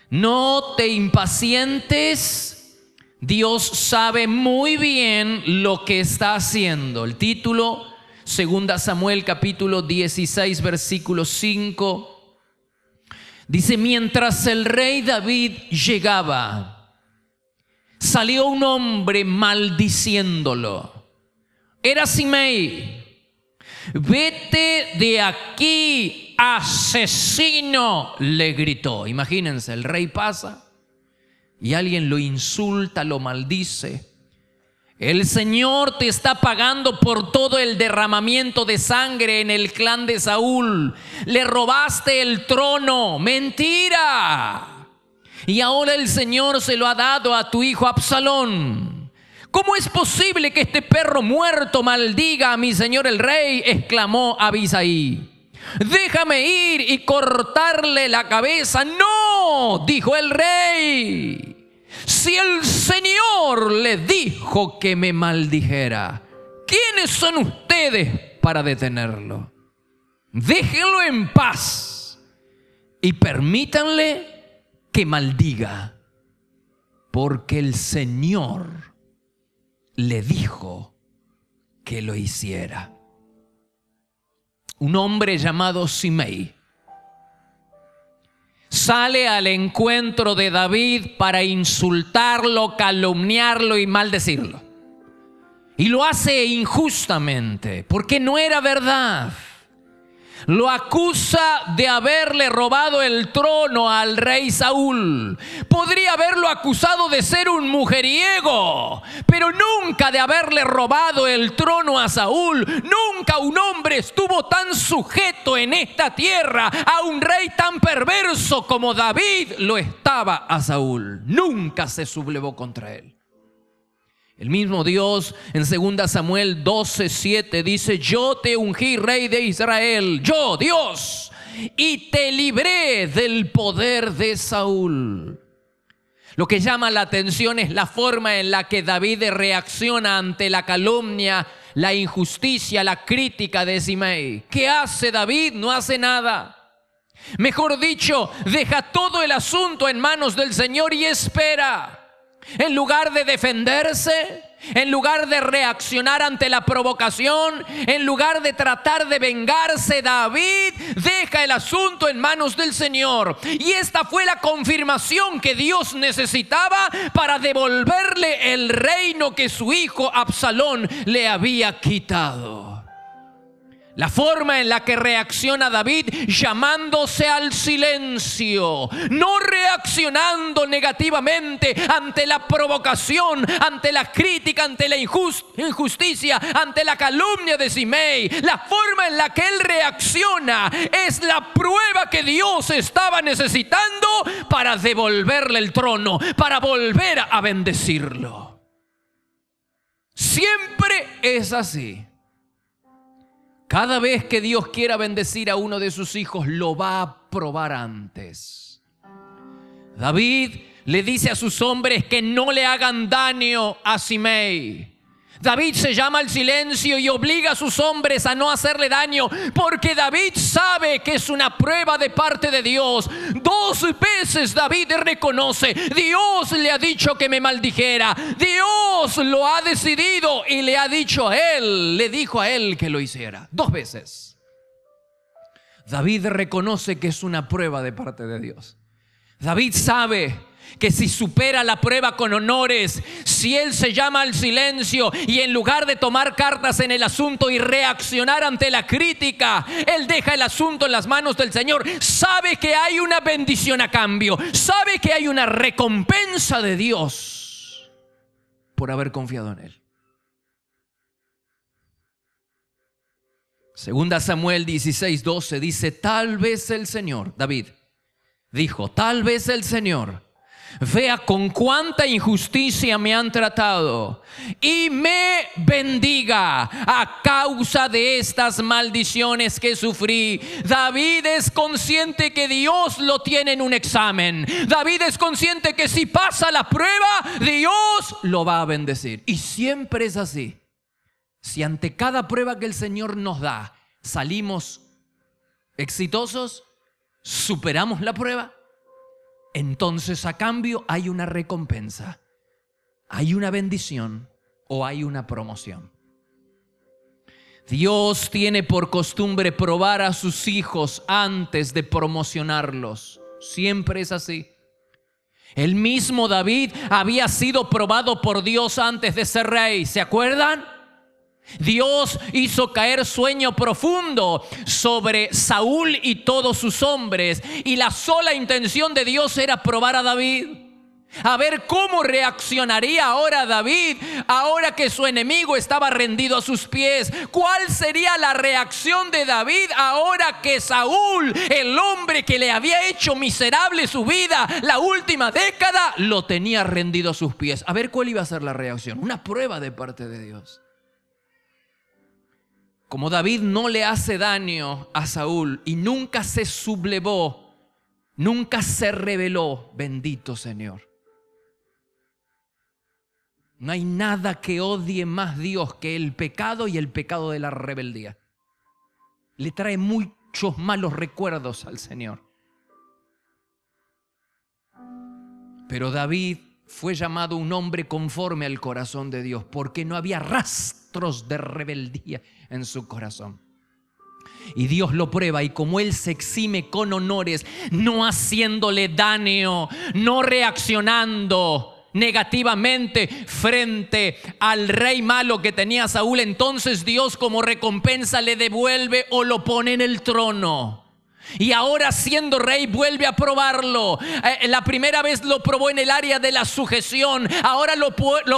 No te impacientes, Dios sabe muy bien lo que está haciendo. El título, 2 Samuel capítulo 16, versículo 5, dice: mientras el rey David llegaba, salió un hombre maldiciéndolo. Era Simei. Vete de aquí, asesino, le gritó. Imagínense, el rey pasa y alguien lo insulta, lo maldice. El Señor te está pagando por todo el derramamiento de sangre en el clan de Saúl. Le robaste el trono. Mentira. Y ahora el Señor se lo ha dado a tu hijo Absalón. ¿Cómo es posible que este perro muerto maldiga a mi señor el rey?, exclamó Abisai. Déjame ir y cortarle la cabeza. No, dijo el rey. Si el Señor le dijo que me maldijera, ¿quiénes son ustedes para detenerlo? Déjenlo en paz y permítanle que maldiga, porque el Señor le dijo que lo hiciera. Un hombre llamado Simei sale al encuentro de David para insultarlo, calumniarlo y maldecirlo. Y lo hace injustamente, porque no era verdad. Lo acusa de haberle robado el trono al rey Saúl. Podría haberlo acusado de ser un mujeriego, pero nunca de haberle robado el trono a Saúl. Nunca un hombre estuvo tan sujeto en esta tierra a un rey tan perverso como David lo estaba a Saúl. Nunca se sublevó contra él. El mismo Dios en 2 Samuel 12:7 dice: yo te ungí rey de Israel, yo, Dios, y te libré del poder de Saúl. Lo que llama la atención es la forma en la que David reacciona ante la calumnia, la injusticia, la crítica de Simei. ¿Qué hace David? No hace nada. Mejor dicho, deja todo el asunto en manos del Señor y espera. En lugar de defenderse, en lugar de reaccionar ante la provocación, en lugar de tratar de vengarse, David deja el asunto en manos del Señor. Y esta fue la confirmación que Dios necesitaba para devolverle el reino que su hijo Absalón le había quitado. La forma en la que reacciona David, llamándose al silencio, no reaccionando negativamente ante la provocación, ante la crítica, ante la injusticia, ante la calumnia de Simei. La forma en la que él reacciona es la prueba que Dios estaba necesitando para devolverle el trono, para volver a bendecirlo. Siempre es así. Cada vez que Dios quiera bendecir a uno de sus hijos, lo va a probar antes. David le dice a sus hombres que no le hagan daño a Simei. David se llama al silencio y obliga a sus hombres a no hacerle daño, porque David sabe que es una prueba de parte de Dios. 2 veces David reconoce: Dios le ha dicho que me maldijera, Dios lo ha decidido y le ha dicho a él, le dijo a él que lo hiciera. 2 veces David reconoce que es una prueba de parte de Dios. David sabe que si supera la prueba con honores, si él se llama al silencio y en lugar de tomar cartas en el asunto y reaccionar ante la crítica, él deja el asunto en las manos del Señor, sabe que hay una bendición a cambio, sabe que hay una recompensa de Dios por haber confiado en él. 2 Samuel 16:12 dice: tal vez el Señor, David dijo, tal vez el Señor vea con cuánta injusticia me han tratado y me bendiga a causa de estas maldiciones que sufrí. David es consciente que Dios lo tiene en un examen. David es consciente que si pasa la prueba, Dios lo va a bendecir. Y siempre es así. Si ante cada prueba que el Señor nos da salimos exitosos, superamos la prueba, entonces a cambio hay una recompensa, hay una bendición o hay una promoción. Dios tiene por costumbre probar a sus hijos antes de promocionarlos. Siempre es así. El mismo David había sido probado por Dios antes de ser rey. ¿Se acuerdan? Dios hizo caer sueño profundo sobre Saúl y todos sus hombres. Y la sola intención de Dios era probar a David. A ver cómo reaccionaría ahora David, ahora que su enemigo estaba rendido a sus pies. ¿Cuál sería la reacción de David ahora que Saúl, el hombre que le había hecho miserable su vida la última década, lo tenía rendido a sus pies? A ver cuál iba a ser la reacción. Una prueba de parte de Dios. Como David no le hace daño a Saúl y nunca se sublevó, nunca se rebeló, bendito Señor. No hay nada que odie más Dios que el pecado y el pecado de la rebeldía. Le trae muchos malos recuerdos al Señor. Pero David fue llamado un hombre conforme al corazón de Dios, porque no había rastros de rebeldía en su corazón. Y Dios lo prueba, y como Él se exime con honores, no haciéndole daño, no reaccionando negativamente frente al rey malo que tenía Saúl, entonces Dios como recompensa le devuelve o lo pone en el trono. Y ahora siendo rey vuelve a probarlo. La primera vez lo probó en el área de la sujeción. Ahora lo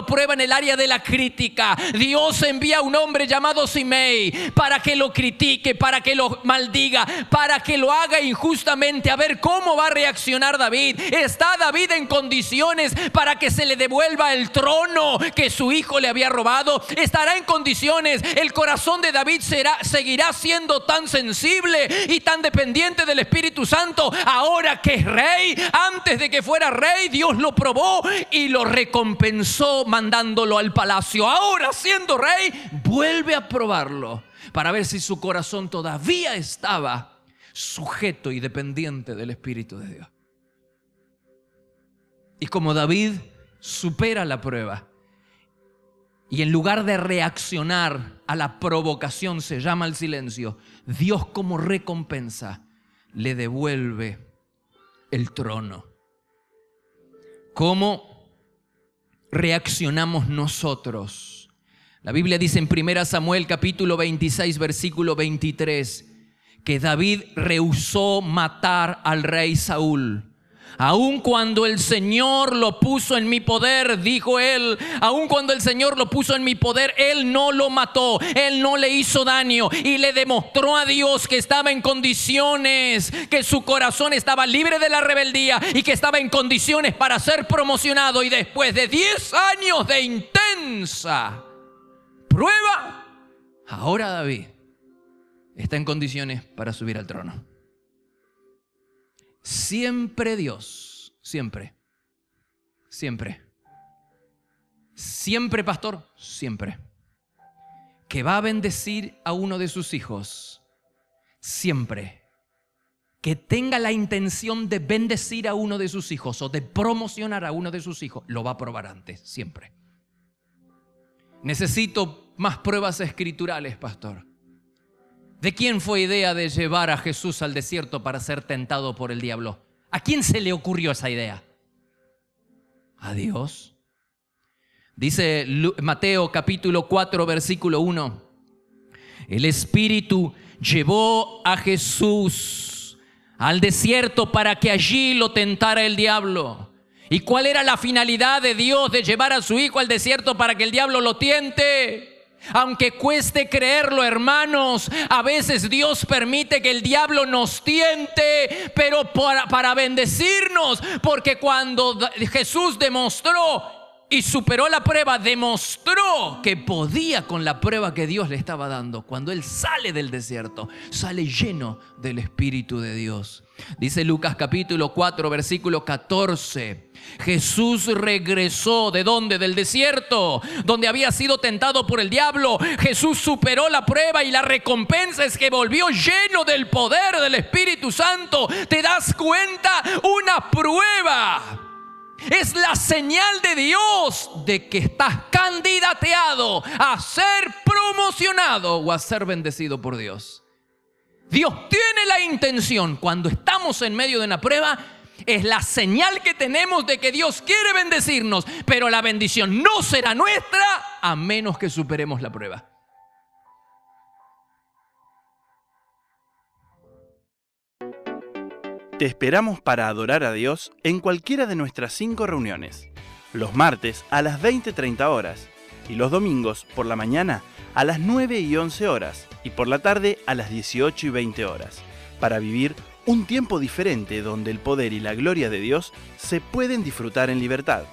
prueba en el área de la crítica. Dios envía a un hombre llamado Simei para que lo critique, para que lo maldiga, para que lo haga injustamente. A ver cómo va a reaccionar David. ¿Está David en condiciones para que se le devuelva el trono que su hijo le había robado? ¿Estará en condiciones? El corazón de David seguirá siendo tan sensible y tan dependiente del Espíritu Santo ahora que es rey. Antes de que fuera rey, Dios lo probó y lo recompensó mandándolo al palacio. Ahora siendo rey, vuelve a probarlo para ver si su corazón todavía estaba sujeto y dependiente del Espíritu de Dios. Y como David supera la prueba y en lugar de reaccionar a la provocación se llama al silencio, Dios como recompensa le devuelve el trono. ¿Cómo reaccionamos nosotros? La Biblia dice en 1 Samuel capítulo 26 versículo 23 que David rehusó matar al rey Saúl. Aun cuando el Señor lo puso en mi poder, dijo él, aun cuando el Señor lo puso en mi poder, él no lo mató, él no le hizo daño y le demostró a Dios que estaba en condiciones, que su corazón estaba libre de la rebeldía y que estaba en condiciones para ser promocionado. Y después de 10 años de intensa prueba, ahora David está en condiciones para subir al trono. Siempre Dios, siempre, pastor, siempre, que va a bendecir a uno de sus hijos, siempre, que tenga la intención de bendecir a uno de sus hijos o de promocionar a uno de sus hijos, lo va a probar antes, siempre. Necesito más pruebas escriturales, pastor. ¿De quién fue idea de llevar a Jesús al desierto para ser tentado por el diablo? ¿A quién se le ocurrió esa idea? ¿A Dios? Dice Mateo capítulo 4 versículo 1. El Espíritu llevó a Jesús al desierto para que allí lo tentara el diablo. ¿Y cuál era la finalidad de Dios de llevar a su hijo al desierto para que el diablo lo tiente? Aunque cueste creerlo, hermanos, a veces Dios permite que el diablo nos tiente, pero para bendecirnos, porque cuando Jesús demostró y superó la prueba, demostró que podía con la prueba que Dios le estaba dando. Cuando él sale del desierto, sale lleno del Espíritu de Dios. Dice Lucas capítulo 4, versículo 14. Jesús regresó, ¿de dónde? Del desierto, donde había sido tentado por el diablo. Jesús superó la prueba y la recompensa es que volvió lleno del poder del Espíritu Santo. ¿Te das cuenta? Una prueba es la señal de Dios de que estás candidateado a ser promocionado o a ser bendecido por Dios. Dios tiene la intención, cuando estamos en medio de una prueba, es la señal que tenemos de que Dios quiere bendecirnos, pero la bendición no será nuestra a menos que superemos la prueba. Te esperamos para adorar a Dios en cualquiera de nuestras 5 reuniones. Los martes a las 20:30 horas y los domingos por la mañana a las 9 y 11 horas y por la tarde a las 18 y 20 horas, para vivir un tiempo diferente donde el poder y la gloria de Dios se pueden disfrutar en libertad.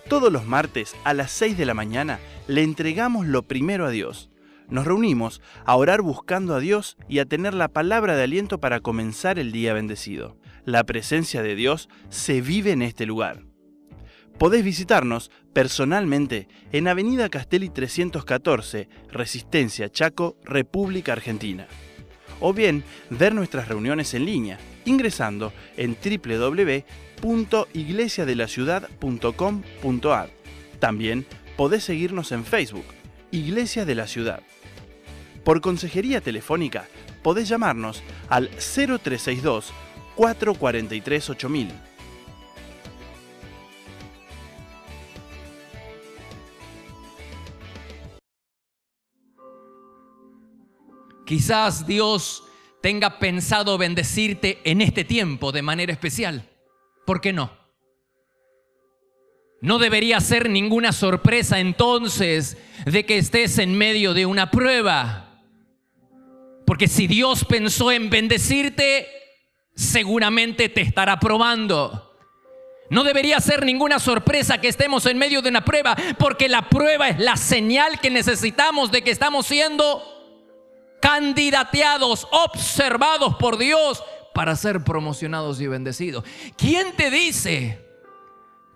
Todos los martes a las 6 de la mañana le entregamos lo primero a Dios. Nos reunimos a orar buscando a Dios y a tener la palabra de aliento para comenzar el día bendecido. La presencia de Dios se vive en este lugar. Podés visitarnos personalmente en Avenida Castelli 314, Resistencia, Chaco, República Argentina. O bien ver nuestras reuniones en línea ingresando en www.iglesiadelaciudad.com.ar. También podés seguirnos en Facebook, Iglesia de la Ciudad. Por consejería telefónica, podés llamarnos al 0362 443 8000. Quizás Dios tenga pensado bendecirte en este tiempo de manera especial. ¿Por qué no? No debería ser ninguna sorpresa entonces de que estés en medio de una prueba. Porque si Dios pensó en bendecirte, seguramente te estará probando. No debería ser ninguna sorpresa que estemos en medio de una prueba, porque la prueba es la señal que necesitamos de que estamos siendo candidateados, observados por Dios para ser promocionados y bendecidos. ¿Quién te dice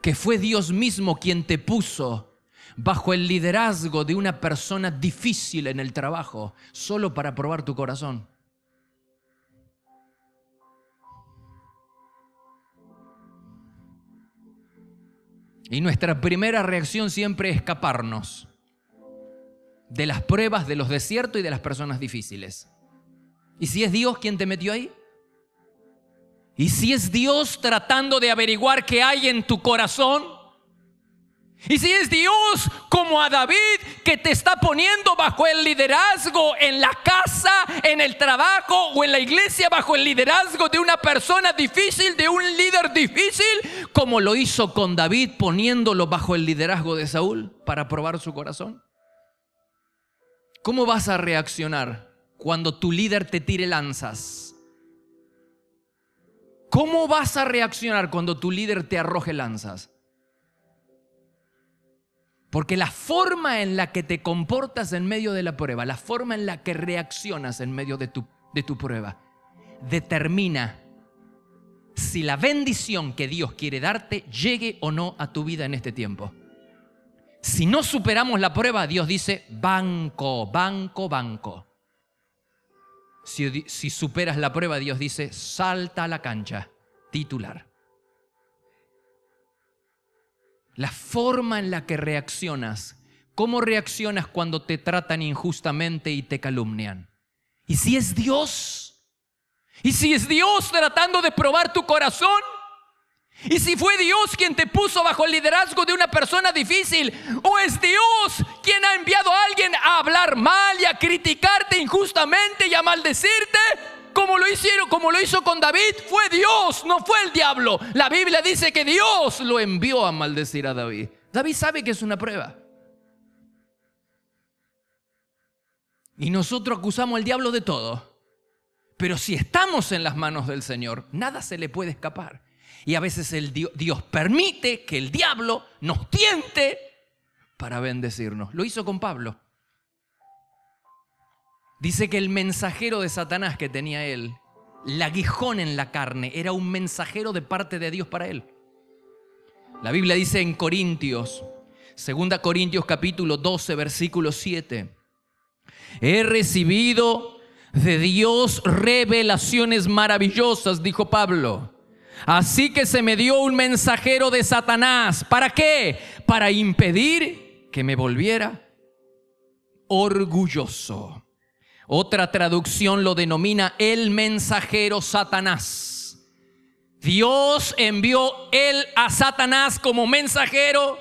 que fue Dios mismo quien te puso bajo el liderazgo de una persona difícil en el trabajo solo para probar tu corazón? Y nuestra primera reacción siempre es escaparnos de las pruebas, de los desiertos y de las personas difíciles. ¿Y si es Dios quien te metió ahí? ¿Y si es Dios tratando de averiguar qué hay en tu corazón? ¿Y si es Dios como a David que te está poniendo bajo el liderazgo en la casa, en el trabajo o en la iglesia, bajo el liderazgo de una persona difícil, de un líder difícil, como lo hizo con David poniéndolo bajo el liderazgo de Saúl para probar su corazón? ¿Cómo vas a reaccionar cuando tu líder te tire lanzas? ¿Cómo vas a reaccionar cuando tu líder te arroje lanzas? Porque la forma en la que te comportas en medio de la prueba, la forma en la que reaccionas en medio de tu prueba, determina si la bendición que Dios quiere darte llegue o no a tu vida en este tiempo. Si no superamos la prueba, Dios dice banco, banco, banco. Si superas la prueba, Dios dice salta a la cancha, titular. La forma en la que reaccionas, cómo reaccionas cuando te tratan injustamente y te calumnian. ¿Y si es Dios? ¿Y si es Dios tratando de probar tu corazón? ¿Y si fue Dios quien te puso bajo el liderazgo de una persona difícil? ¿O es Dios quien ha enviado a alguien a hablar mal y a criticarte injustamente y a maldecirte? Como lo hizo con David, fue Dios, no fue el diablo. La Biblia dice que Dios lo envió a maldecir a David. David sabe que es una prueba. Y nosotros acusamos al diablo de todo. Pero si estamos en las manos del Señor, nada se le puede escapar. Y a veces Dios permite que el diablo nos tiente para bendecirnos. Lo hizo con Pablo. Dice que el mensajero de Satanás que tenía él, el aguijón en la carne, era un mensajero de parte de Dios para él. La Biblia dice en Corintios, 2 Corintios capítulo 12, versículo 7. He recibido de Dios revelaciones maravillosas, dijo Pablo. Así que se me dio un mensajero de Satanás. ¿Para qué? Para impedir que me volviera orgulloso. Otra traducción lo denomina el mensajero Satanás. Dios envió a Satanás como mensajero.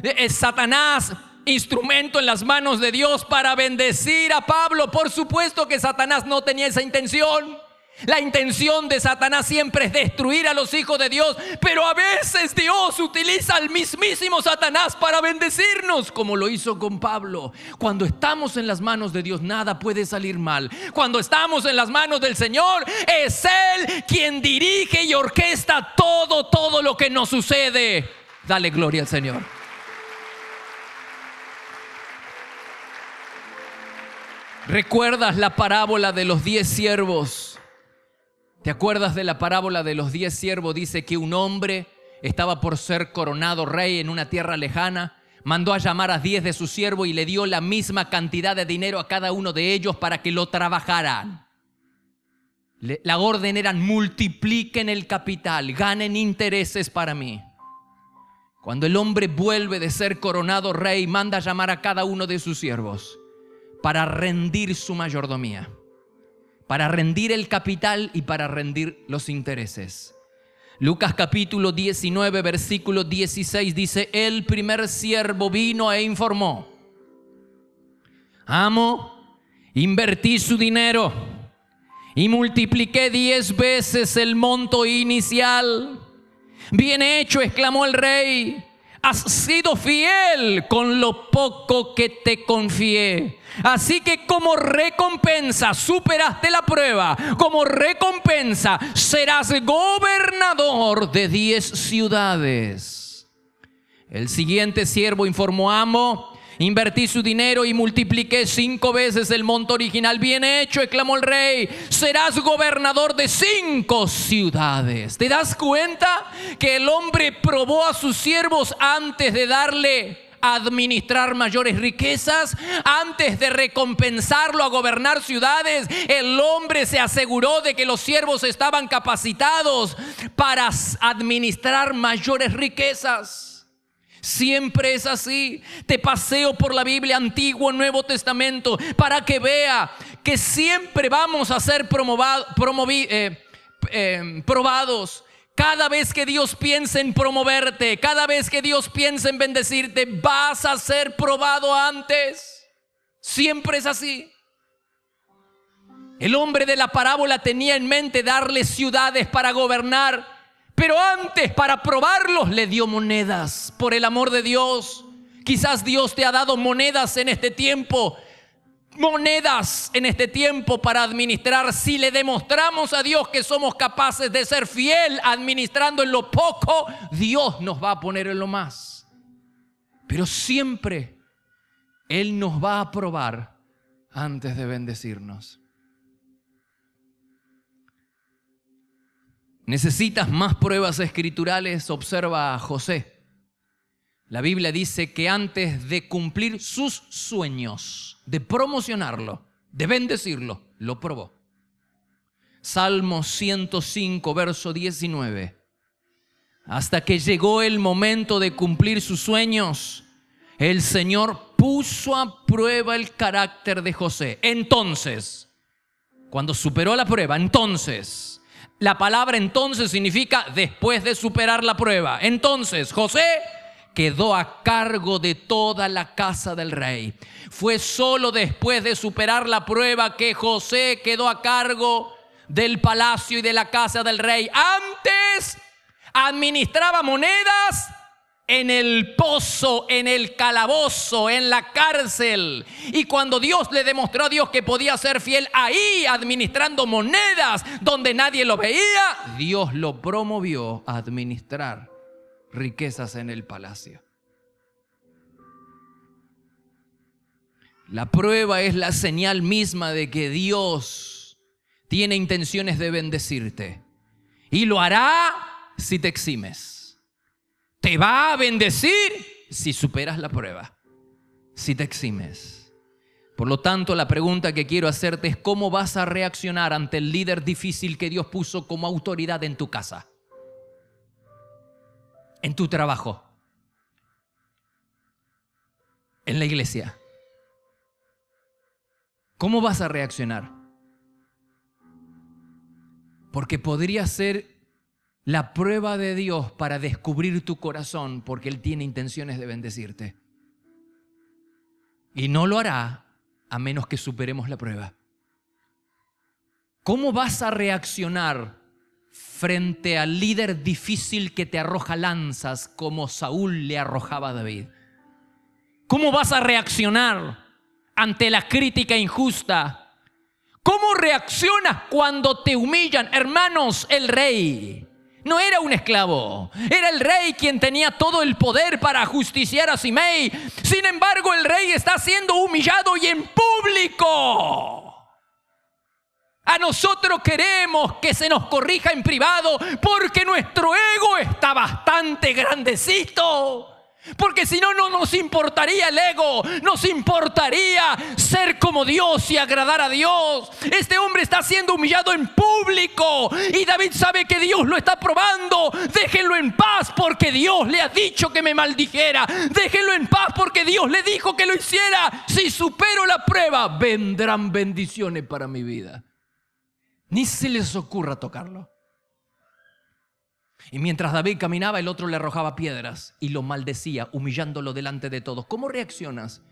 Es Satanás instrumento en las manos de Dios para bendecir a Pablo. Por supuesto que Satanás no tenía esa intención. La intención de Satanás siempre es destruir a los hijos de Dios, pero a veces Dios utiliza al mismísimo Satanás para bendecirnos, como lo hizo con Pablo. Cuando estamos en las manos de Dios, nada puede salir mal. Cuando estamos en las manos del Señor, es Él quien dirige y orquesta todo lo que nos sucede. Dale gloria al Señor. ¿Recuerdas la parábola de los 10 siervos? ¿Te acuerdas de la parábola de los 10 siervos? Dice que un hombre estaba por ser coronado rey en una tierra lejana. Mandó a llamar a 10 de sus siervos y le dio la misma cantidad de dinero a cada uno de ellos para que lo trabajaran. La orden era: multipliquen el capital, ganen intereses para mí. Cuando el hombre vuelve de ser coronado rey, manda a llamar a cada uno de sus siervos para rendir su mayordomía, para rendir el capital y para rendir los intereses. Lucas capítulo 19, versículo 16 dice: el primer siervo vino e informó: amo, invertí su dinero y multipliqué 10 veces el monto inicial. Bien hecho, exclamó el rey. Has sido fiel con lo poco que te confié. Así que como recompensa superaste la prueba. Como recompensa serás gobernador de 10 ciudades. El siguiente siervo informó: amo, invertí su dinero y multipliqué 5 veces el monto original. Bien hecho, exclamó el rey. Serás gobernador de 5 ciudades. ¿Te das cuenta que el hombre probó a sus siervos antes de darle a administrar mayores riquezas? Antes de recompensarlo a gobernar ciudades, el hombre se aseguró de que los siervos estaban capacitados para administrar mayores riquezas. Siempre es así. Te paseo por la Biblia, Antiguo, Nuevo Testamento, para que vea que siempre vamos a ser probados. Cada vez que Dios piensa en promoverte, cada vez que Dios piensa en bendecirte, vas a ser probado antes. Siempre es así. El hombre de la parábola tenía en mente darle ciudades para gobernar, pero antes, para probarlos, le dio monedas. Por el amor de Dios, quizás Dios te ha dado monedas en este tiempo. Monedas en este tiempo para administrar. Si le demostramos a Dios que somos capaces de ser fiel administrando en lo poco, Dios nos va a poner en lo más. Pero siempre Él nos va a probar antes de bendecirnos. ¿Necesitas más pruebas escriturales? Observa a José. La Biblia dice que antes de cumplir sus sueños, de promocionarlo, de bendecirlo, lo probó. Salmo 105, verso 19. Hasta que llegó el momento de cumplir sus sueños, el Señor puso a prueba el carácter de José. Entonces, cuando superó la prueba, entonces... La palabra entonces significa después de superar la prueba. Entonces José quedó a cargo de toda la casa del rey. Fue solo después de superar la prueba que José quedó a cargo del palacio y de la casa del rey. Antes administraba monedas en el pozo, en el calabozo, en la cárcel. Y cuando Dios le demostró a Dios que podía ser fiel ahí, administrando monedas donde nadie lo veía, Dios lo promovió a administrar riquezas en el palacio. La prueba es la señal misma de que Dios tiene intenciones de bendecirte. Y lo hará si te eximes. Te va a bendecir si superas la prueba, si te eximes. Por lo tanto, la pregunta que quiero hacerte es: ¿cómo vas a reaccionar ante el líder difícil que Dios puso como autoridad en tu casa, en tu trabajo, en la iglesia? ¿Cómo vas a reaccionar? Porque podría ser la prueba de Dios para descubrir tu corazón, porque Él tiene intenciones de bendecirte. Y no lo hará a menos que superemos la prueba. ¿Cómo vas a reaccionar frente al líder difícil que te arroja lanzas como Saúl le arrojaba a David? ¿Cómo vas a reaccionar ante la crítica injusta? ¿Cómo reaccionas cuando te humillan? Hermanos, el rey no era un esclavo, era el rey quien tenía todo el poder para ajusticiar a Simei. Sin embargo, el rey está siendo humillado y en público. A nosotros queremos que se nos corrija en privado porque nuestro ego está bastante grandecito. Porque si no, no nos importaría el ego, nos importaría ser como Dios y agradar a Dios. Este hombre está siendo humillado en público y David sabe que Dios lo está probando. Déjenlo en paz porque Dios le ha dicho que me maldijera. Déjenlo en paz porque Dios le dijo que lo hiciera. Si supero la prueba, vendrán bendiciones para mi vida. Ni se les ocurra tocarlo. Y mientras David caminaba, el otro le arrojaba piedras y lo maldecía, humillándolo delante de todos. ¿Cómo reaccionas?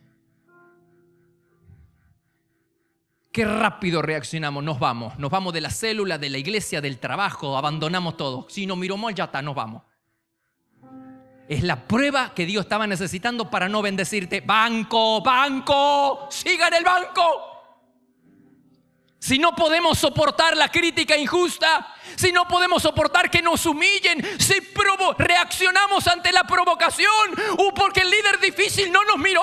Qué rápido reaccionamos. Nos vamos de la célula, de la iglesia, del trabajo, abandonamos todo. Si nos miramos, ya está, nos vamos. Es la prueba que Dios estaba necesitando para no bendecirte. Banco, sigan el banco. Si no podemos soportar la crítica injusta, si no podemos soportar que nos humillen, si reaccionamos ante la provocación o porque el líder difícil no nos miró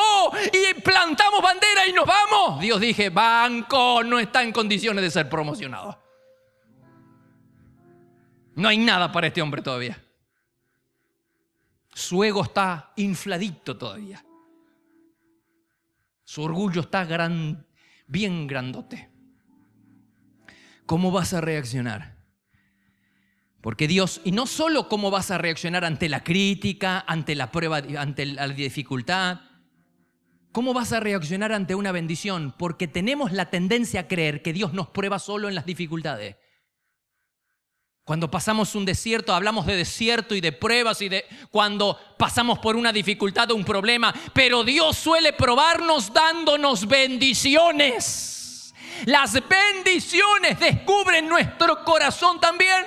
y plantamos bandera y nos vamos, Dios dije, banco no está en condiciones de ser promocionado. No hay nada para este hombre todavía. Su ego está infladito todavía. Su orgullo está bien grandote. ¿Cómo vas a reaccionar? Porque Dios, y no solo cómo vas a reaccionar ante la crítica, ante la prueba, ante la dificultad. ¿Cómo vas a reaccionar ante una bendición? Porque tenemos la tendencia a creer que Dios nos prueba solo en las dificultades. Cuando pasamos un desierto, hablamos de desierto y de pruebas y de cuando pasamos por una dificultad o un problema. Pero Dios suele probarnos dándonos bendiciones. Las bendiciones descubren nuestro corazón también.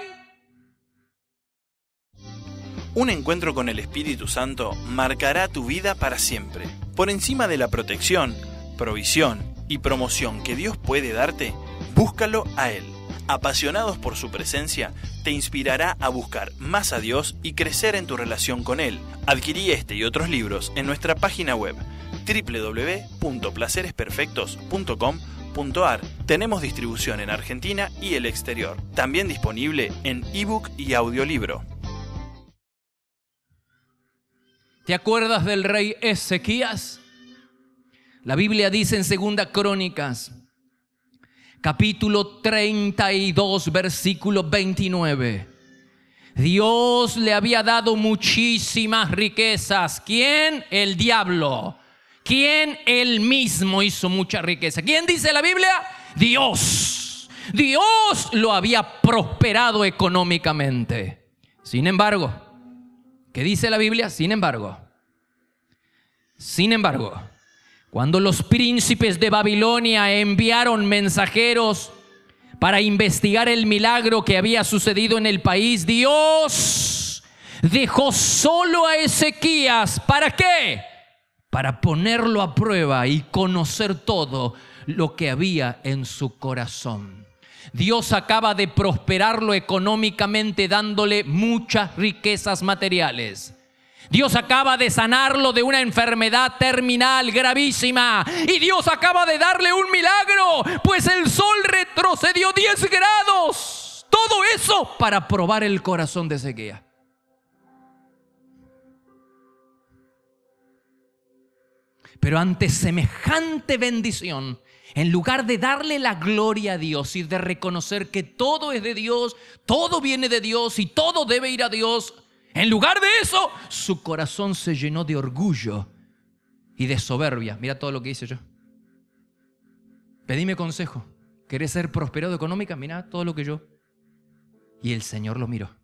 Un encuentro con el Espíritu Santo marcará tu vida para siempre. Por encima de la protección, provisión y promoción que Dios puede darte, búscalo a Él. Apasionados por su presencia, te inspirará a buscar más a Dios y crecer en tu relación con Él. Adquirí este y otros libros en nuestra página web www.placeresperfectos.com.ar. Tenemos distribución en Argentina y el exterior. También disponible en ebook y audiolibro. ¿Te acuerdas del rey Ezequías? La Biblia dice en 2 Crónicas, capítulo 32, versículo 29. Dios le había dado muchísimas riquezas. ¿Quién? El diablo. ¿Quién? Él mismo hizo mucha riqueza. ¿Quién dice la Biblia? Dios. Dios lo había prosperado económicamente. Sin embargo, ¿qué dice la Biblia? Sin embargo, cuando los príncipes de Babilonia enviaron mensajeros para investigar el milagro que había sucedido en el país, Dios dejó solo a Ezequías. ¿Para qué? Para ponerlo a prueba y conocer todo lo que había en su corazón. Dios acaba de prosperarlo económicamente, dándole muchas riquezas materiales. Dios acaba de sanarlo de una enfermedad terminal gravísima. Y Dios acaba de darle un milagro, pues el sol retrocedió 10 grados. Todo eso para probar el corazón de Ezequías. Pero ante semejante bendición, en lugar de darle la gloria a Dios y de reconocer que todo es de Dios, todo viene de Dios y todo debe ir a Dios, en lugar de eso, su corazón se llenó de orgullo y de soberbia. Mira todo lo que hice yo. Pedime consejo. ¿Querés ser prosperado económica? Mira todo lo que yo. Y el Señor lo miró.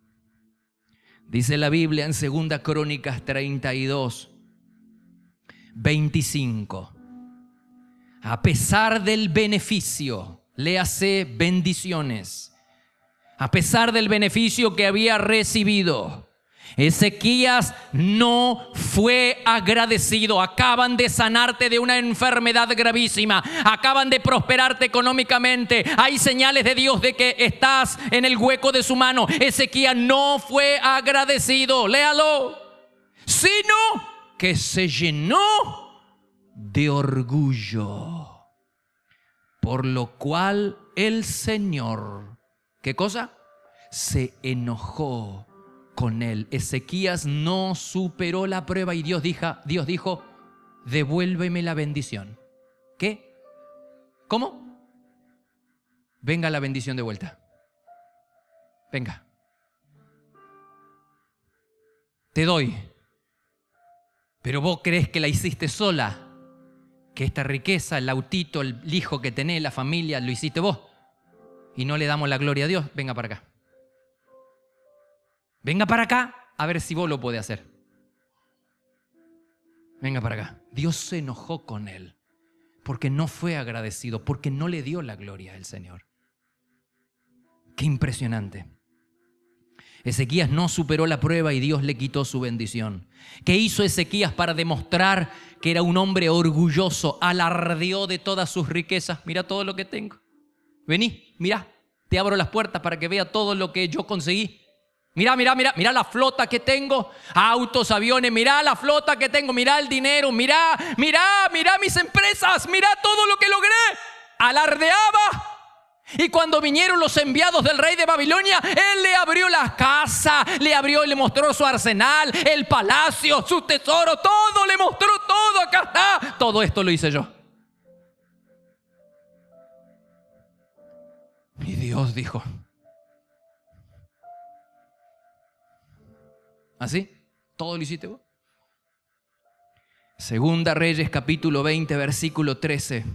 Dice la Biblia en 2 Crónicas 32, 25. A pesar del beneficio, léase bendiciones, a pesar del beneficio que había recibido, Ezequías no fue agradecido. Acaban de sanarte de una enfermedad gravísima, acaban de prosperarte económicamente, hay señales de Dios de que estás en el hueco de su mano. Ezequías no fue agradecido, léalo, sino que se llenó de orgullo, por lo cual el Señor, ¿qué cosa? Se enojó con él. Ezequías no superó la prueba y Dios dijo, devuélveme la bendición. ¿Qué? ¿Cómo? Venga la bendición de vuelta. Venga. Te doy. Pero vos crees que la hiciste sola, que esta riqueza, el autito, el hijo que tenés, la familia, lo hiciste vos. Y no le damos la gloria a Dios. Venga para acá. Venga para acá a ver si vos lo podés hacer. Venga para acá. Dios se enojó con él porque no fue agradecido, porque no le dio la gloria al Señor. Qué impresionante. Ezequías no superó la prueba y Dios le quitó su bendición. ¿Qué hizo Ezequías para demostrar que era un hombre orgulloso? Alardeó de todas sus riquezas. Mira todo lo que tengo. Vení, mira, te abro las puertas para que vea todo lo que yo conseguí. Mira la flota que tengo, autos, aviones, mira la flota que tengo, mira el dinero, mira mis empresas, mira todo lo que logré. Alardeaba. Y cuando vinieron los enviados del rey de Babilonia, él le abrió la casa, le mostró su arsenal, el palacio, su tesoro, todo, le mostró todo, acá está. Todo esto lo hice yo. Y Dios dijo, ¿así? ¿Todo lo hiciste vos? Segunda Reyes capítulo 20 versículo 13.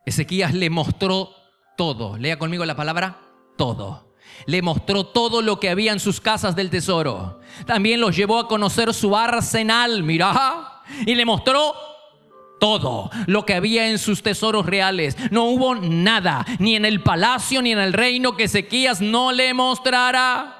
Ezequías le mostró todo. Lea conmigo la palabra todo. Le mostró todo lo que había en sus casas del tesoro. También los llevó a conocer su arsenal, mirá, y le mostró todo lo que había en sus tesoros reales. No hubo nada, ni en el palacio ni en el reino, que Ezequías no le mostrara.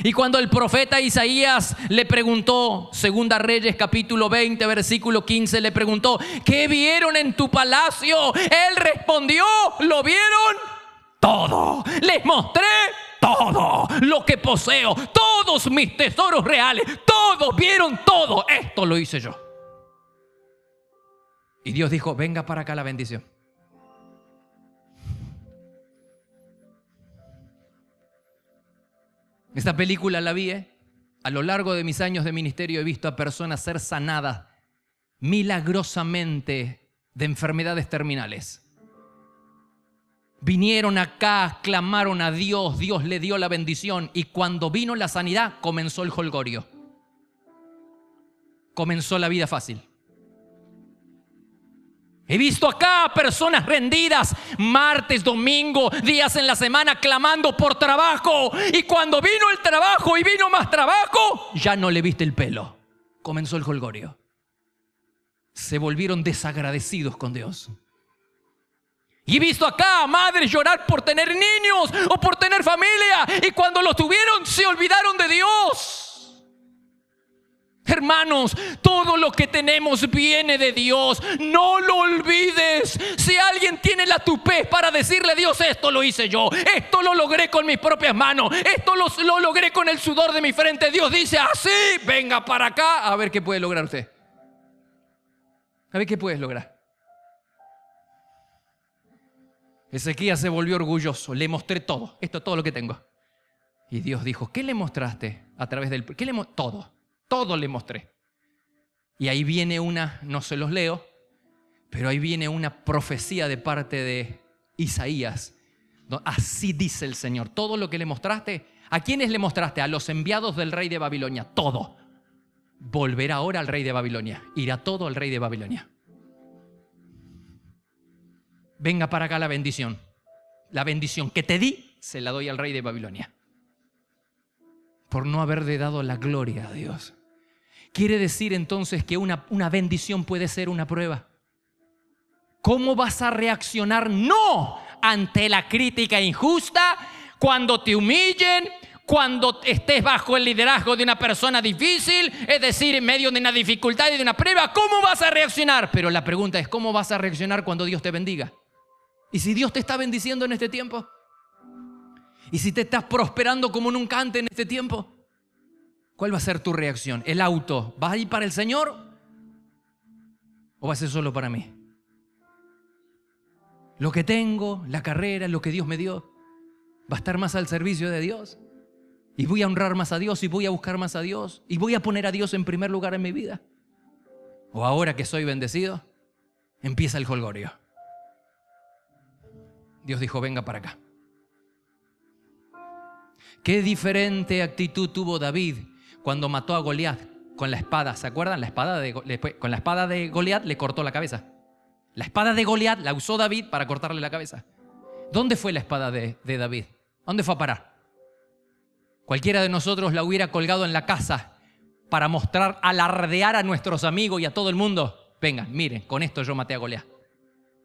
Y cuando el profeta Isaías le preguntó, Segunda Reyes capítulo 20 versículo 15, le preguntó, ¿qué vieron en tu palacio? Él respondió, ¿lo vieron? Todo. Les mostré todo lo que poseo, todos mis tesoros reales, todos vieron todo. Esto lo hice yo. Y Dios dijo, venga para acá la bendición. Esta película la vi, A lo largo de mis años de ministerio he visto a personas ser sanadas milagrosamente de enfermedades terminales. Vinieron acá, clamaron a Dios, Dios le dio la bendición y cuando vino la sanidad comenzó el jolgorio. Comenzó la vida fácil. He visto acá personas rendidas, martes, domingo, días en la semana, clamando por trabajo. Y cuando vino el trabajo y vino más trabajo, ya no le viste el pelo. Comenzó el jolgorio. Se volvieron desagradecidos con Dios. Y he visto acá a madres llorar por tener niños o por tener familia, y cuando los tuvieron se olvidaron de Dios. Hermanos, todo lo que tenemos viene de Dios. No lo olvides. Si alguien tiene la tupez para decirle a Dios, esto lo hice yo, esto lo logré con mis propias manos, esto lo logré con el sudor de mi frente, Dios dice así, venga para acá, a ver qué puede lograr usted. A ver qué puedes lograr. Ezequías se volvió orgulloso. Le mostré todo. Esto es todo lo que tengo. Y Dios dijo, ¿qué le mostraste a través del... Todo le mostré. Y ahí viene no se los leo, pero ahí viene una profecía de parte de Isaías. Así dice el Señor. Todo lo que le mostraste, ¿a quiénes le mostraste? A los enviados del rey de Babilonia. Todo. Volverá ahora al rey de Babilonia. Irá todo al rey de Babilonia. Venga para acá la bendición. La bendición que te di, se la doy al rey de Babilonia. Por no haberle dado la gloria a Dios. Quiere decir entonces que una bendición puede ser una prueba. ¿Cómo vas a reaccionar? No ante la crítica injusta, cuando te humillen, cuando estés bajo el liderazgo de una persona difícil, es decir, en medio de una dificultad y de una prueba. ¿Cómo vas a reaccionar? Pero la pregunta es, ¿cómo vas a reaccionar cuando Dios te bendiga? ¿Y si Dios te está bendiciendo en este tiempo? ¿Y si te estás prosperando como nunca antes en este tiempo? ¿Cuál va a ser tu reacción? ¿El auto va a ir para el Señor o va a ser solo para mí? Lo que tengo, la carrera, lo que Dios me dio, ¿va a estar más al servicio de Dios? ¿Y voy a honrar más a Dios y voy a buscar más a Dios? ¿Y voy a poner a Dios en primer lugar en mi vida? ¿O ahora que soy bendecido, empieza el jolgorio? Dios dijo, venga para acá. Qué diferente actitud tuvo David cuando mató a Goliat con la espada. ¿Se acuerdan? Con la espada de Goliat le cortó la cabeza. La espada de Goliat la usó David para cortarle la cabeza. ¿Dónde fue la espada de David? ¿Dónde fue a parar? Cualquiera de nosotros la hubiera colgado en la casa para mostrar, alardear a nuestros amigos y a todo el mundo. Vengan, miren, con esto yo maté a Goliat.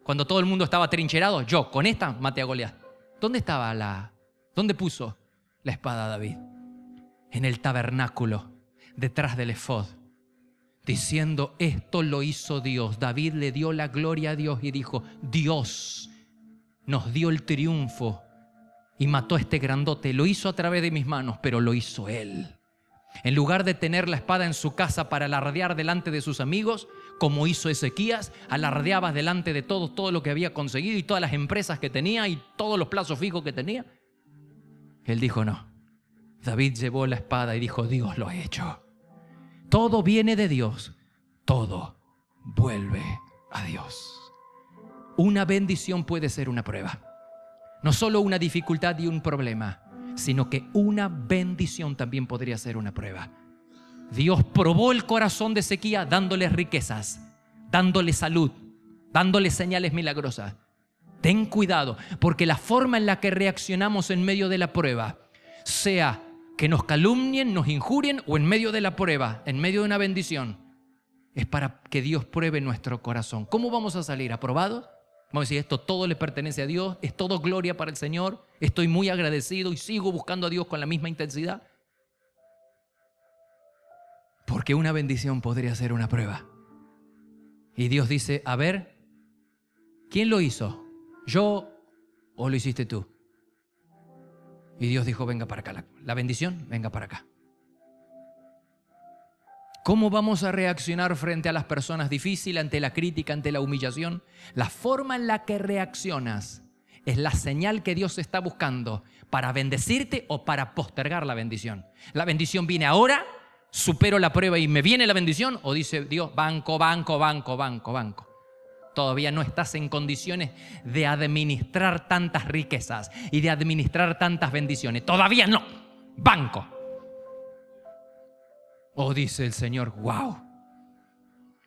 Cuando todo el mundo estaba trincherado, yo con esta maté a Goliat. ¿Dónde puso la espada David? En el tabernáculo, detrás del efod, diciendo, esto lo hizo Dios. David le dio la gloria a Dios y dijo, Dios nos dio el triunfo y mató a este grandote. Lo hizo a través de mis manos, pero lo hizo Él. En lugar de tener la espada en su casa para alardear delante de sus amigos, como hizo Ezequías, alardeaba delante de todos todo lo que había conseguido y todas las empresas que tenía y todos los plazos fijos que tenía. Él dijo, no. David llevó la espada y dijo, Dios lo ha hecho. Todo viene de Dios, todo vuelve a Dios. Una bendición puede ser una prueba. No solo una dificultad y un problema, sino que una bendición también podría ser una prueba. Dios probó el corazón de Ezequías dándole riquezas, dándole salud, dándole señales milagrosas. Ten cuidado, porque la forma en la que reaccionamos en medio de la prueba, sea que nos calumnien, nos injurien o en medio de la prueba, en medio de una bendición, es para que Dios pruebe nuestro corazón. ¿Cómo vamos a salir? ¿Aprobados? Vamos a decir, esto todo le pertenece a Dios, es todo gloria para el Señor, estoy muy agradecido y sigo buscando a Dios con la misma intensidad. Porque una bendición podría ser una prueba. Y Dios dice, a ver, ¿quién lo hizo? ¿Yo o lo hiciste tú? Y Dios dijo, venga para acá, la bendición, venga para acá. ¿Cómo vamos a reaccionar frente a las personas difíciles, ante la crítica, ante la humillación? La forma en la que reaccionas es la señal que Dios está buscando para bendecirte o para postergar la bendición. La bendición viene ahora, supero la prueba y me viene la bendición, o dice Dios, banco. Todavía no estás en condiciones de administrar tantas riquezas y de administrar tantas bendiciones. Todavía no. Banco. O dice el Señor, wow.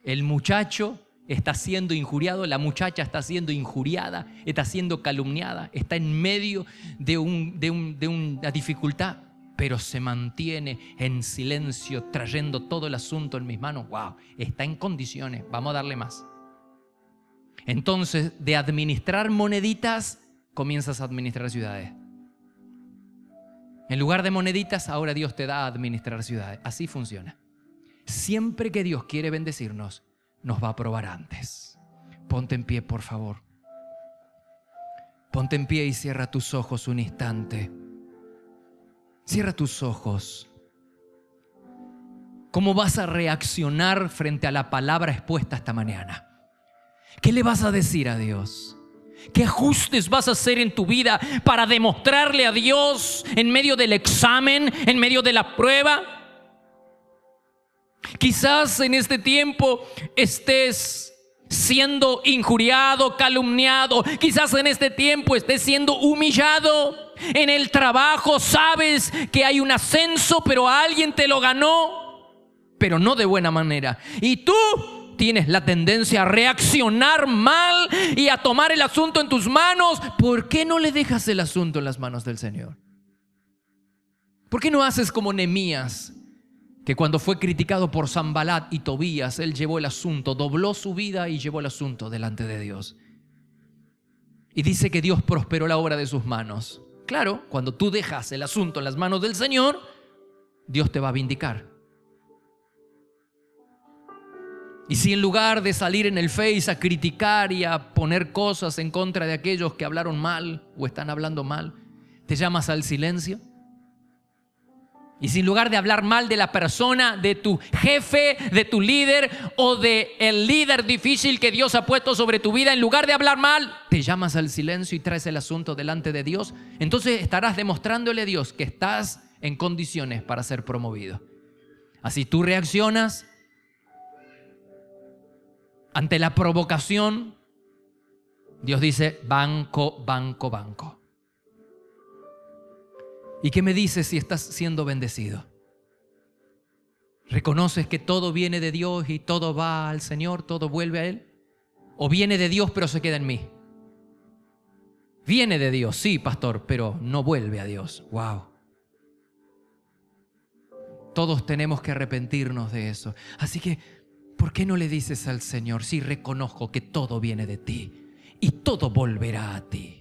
El muchacho está siendo injuriado, la muchacha está siendo injuriada, está siendo calumniada, está en medio de una dificultad, pero se mantiene en silencio, trayendo todo el asunto en mis manos. Wow, está en condiciones. Vamos a darle más. Entonces, de administrar moneditas, comienzas a administrar ciudades. En lugar de moneditas, ahora Dios te da a administrar ciudades. Así funciona. Siempre que Dios quiere bendecirnos, nos va a probar antes. Ponte en pie, por favor. Ponte en pie y cierra tus ojos un instante. Cierra tus ojos. ¿Cómo vas a reaccionar frente a la palabra expuesta esta mañana? ¿Qué le vas a decir a Dios? ¿Qué ajustes vas a hacer en tu vida para demostrarle a Dios en medio del examen, en medio de la prueba? Quizás en este tiempo estés siendo injuriado, calumniado. Quizás en este tiempo estés siendo humillado. En el trabajo sabes que hay un ascenso, pero alguien te lo ganó, pero no de buena manera. Y tú tienes la tendencia a reaccionar mal y a tomar el asunto en tus manos. ¿Por qué no le dejas el asunto en las manos del Señor? ¿Por qué no haces como Nehemías, que cuando fue criticado por Sanbalat y Tobías, él llevó el asunto, dobló su vida y llevó el asunto delante de Dios? Y dice que Dios prosperó la obra de sus manos. Claro, cuando tú dejas el asunto en las manos del Señor, Dios te va a vindicar. Y si en lugar de salir en el Face a criticar y a poner cosas en contra de aquellos que hablaron mal o están hablando mal, te llamas al silencio. Y si en lugar de hablar mal de la persona, de tu jefe, de tu líder o de el líder difícil que Dios ha puesto sobre tu vida, en lugar de hablar mal, te llamas al silencio y traes el asunto delante de Dios, entonces estarás demostrándole a Dios que estás en condiciones para ser promovido. Así tú reaccionas ante la provocación. Dios dice: banco, banco, banco. ¿Y qué me dices si estás siendo bendecido? ¿Reconoces que todo viene de Dios y todo va al Señor, todo vuelve a Él? ¿O viene de Dios pero se queda en mí? Viene de Dios, sí, pastor, pero no vuelve a Dios. Wow. Todos tenemos que arrepentirnos de eso. Así que, ¿por qué no le dices al Señor: sí, reconozco que todo viene de ti y todo volverá a ti?